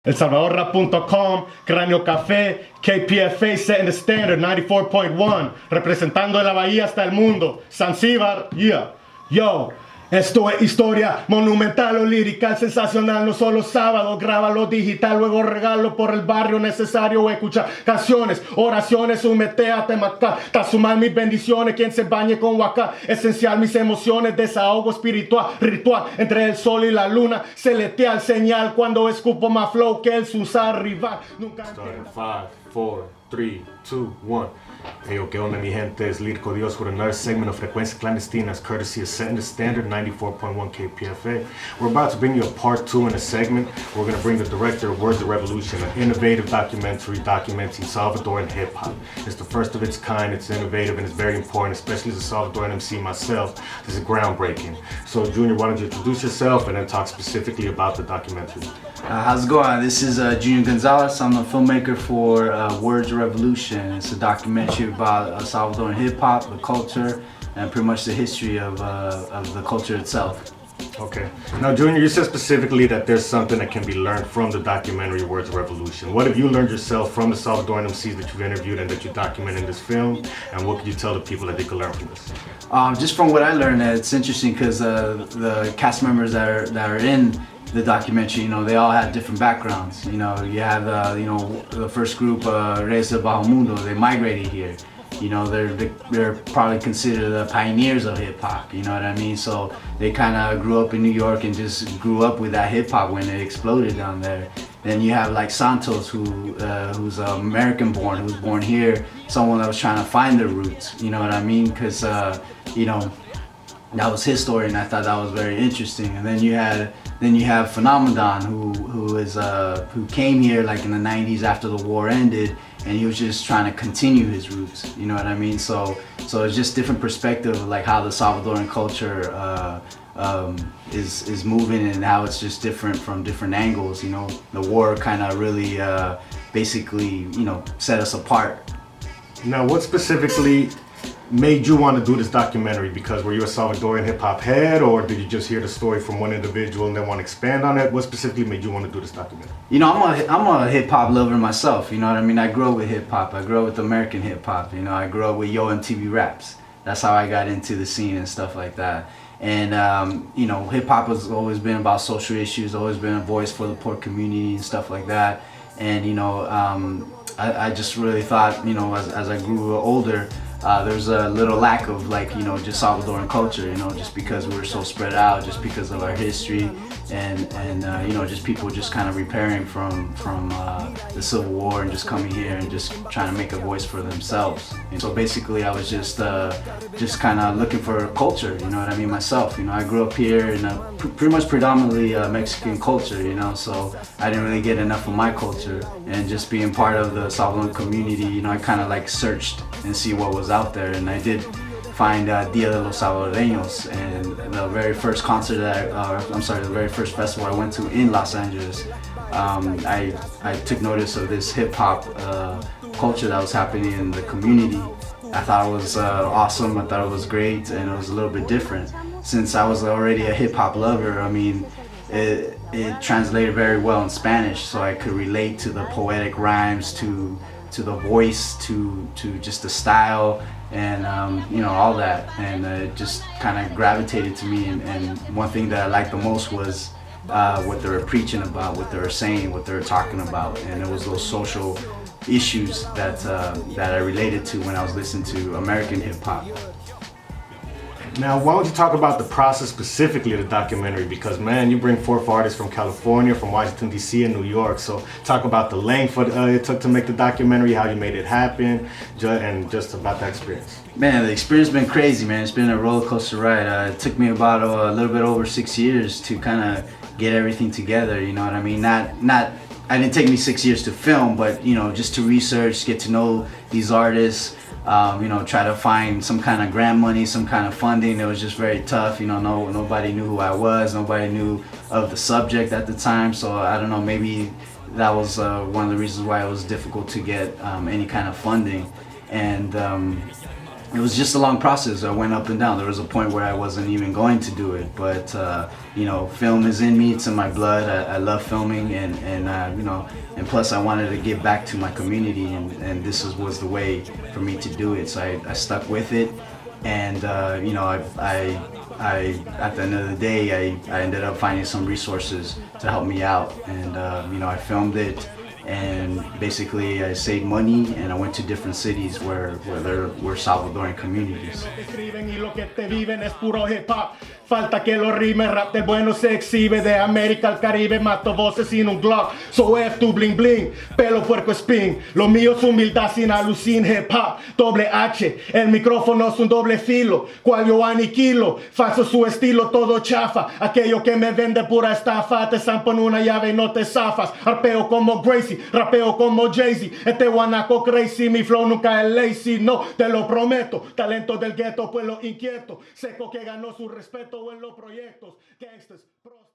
ElSalvadorRap.com, Cráneo Café, KPFA setting the standard 94.1, representando de la bahía hasta el mundo. Zanzíbar, yeah, yo. Esto es historia monumental o lírica, sensacional, no solo sábado, grábalo digital, luego regalo por el barrio necesario, escuchar canciones, oraciones, sumetéate, macá, tasumar mis bendiciones, quien se bañe con huacá, esencial mis emociones, desahogo espiritual, ritual, entre el sol y la luna, celestial, señal, cuando escupo más flow que el susar rival, nunca... Start in 5, 4, 3, 2, 1. Hey, ¿qué onda, mi gente? It's Liryco Dioz with another segment of Frecuencia Clandestina, courtesy of Setting the Standard 94.1 KPFA. We're about to bring you a part 2 in a segment. We're going to bring the director of Words of Revolution, an innovative documentary documenting Salvadoran hip-hop. It's the first of its kind, it's innovative, and it's very important, especially as a Salvadoran MC myself. This is groundbreaking. So, Junior, why don't you introduce yourself and then talk specifically about the documentary? How's it going? This is Junior Gonzalez. I'm the filmmaker for Words of Revolution. It's a documentary about Salvadoran hip-hop, the culture, and pretty much the history of the culture itself. Okay. Now, Junior, you said specifically that there's something that can be learned from the documentary Words of Revolution. What have you learned yourself from the Salvadoran MCs that you've interviewed and that you document in this film? And what could you tell the people that they could learn from this? Just from what I learned, it's interesting because the cast members that are in the documentary, they all have different backgrounds. You have the first group, Reyes del Bajo Mundo, they migrated here. They're probably considered the pioneers of hip hop. You know what I mean? So they kind of grew up in New York and just grew up with that hip hop when it exploded down there. Then you have like Santos, who's American born, who was born here, someone that was trying to find their roots. You know what I mean? Because that was his story, and I thought that was very interesting. And then you have Phenomenon, who came here like in the 90s after the war ended, and he was just trying to continue his roots. You know what I mean? So it's just different perspective of like how the Salvadoran culture is moving and how it's just different from different angles. The war kind of really basically set us apart. Now, what specifically made you want to do this documentary? Because were you a Salvadorian hip-hop head, or did you just hear the story from one individual and then want to expand on it? What specifically made you want to do this documentary? I'm a hip-hop lover myself, you know what I mean? I grew up with hip-hop, I grew up with American hip-hop, I grew up with Yo MTV Raps. That's how I got into the scene and stuff like that. And hip-hop has always been about social issues, always been a voice for the poor community and stuff like that. And I just really thought, as I grew older, there's a little lack of just Salvadoran culture, just because we were so spread out, just because of our history, and just people just kind of repairing from the Civil War and just coming here and just trying to make a voice for themselves. And so basically I was just kind of looking for a culture, myself. I grew up here in a pretty much predominantly Mexican culture, so I didn't really get enough of my culture, and just being part of the Salvadoran community, I kind of searched and see what was out there, and I did find Dia de los Salvadoreños, and the very first concert the very first festival I went to in Los Angeles, I took notice of this hip hop culture that was happening in the community. I thought it was awesome, I thought it was great, and it was a little bit different. Since I was already a hip hop lover, it translated very well in Spanish, so I could relate to the poetic rhymes, to the voice, to just the style, and all that, and it just kind of gravitated to me. And one thing that I liked the most was what they were preaching about, what they were saying, what they were talking about, and it was those social issues that I related to when I was listening to American hip hop. Now, why don't you talk about the process specifically of the documentary? Because, man, you bring forth artists from California, from Washington, D.C., and New York. So talk about the length it took to make the documentary, how you made it happen, and just about that experience. Man, the experience has been crazy, man. It's been a roller coaster ride. It took me about a little bit over 6 years to kind of get everything together, you know what I mean? I didn't take me 6 years to film, but, just to research, get to know these artists, try to find some kind of grant money, some kind of funding. It was just very tough. Nobody knew who I was. Nobody knew of the subject at the time. So I don't know, maybe that was one of the reasons why it was difficult to get any kind of funding. And it was just a long process. I went up and down. There was a point where I wasn't even going to do it, but you know, film is in me. It's in my blood. I love filming, and you know, and plus I wanted to give back to my community, and this was the way for me to do it. So I stuck with it, and you know, I at the end of the day, I ended up finding some resources to help me out, and you know, I filmed it. And basically I saved money and I went to different cities where there were Salvadoran communities. Falta que lo rime, rap del bueno se exhibe. De América al Caribe, mato voces sin un Glock. So F tu bling bling, pelo puerco spin. Lo mío es humildad sin alucin, hip hop, doble H. El micrófono es un doble filo, cual yo aniquilo. Falso su estilo, todo chafa. Aquello que me vende pura estafa. Te zampan una llave y no te zafas. Arpeo como Gracie, rapeo como Jay-Z. Este guanaco crazy, mi flow nunca es lazy. No, te lo prometo. Talento del gueto, pueblo inquieto. Seco que ganó su respeto en los proyectos. Gangsters, pros.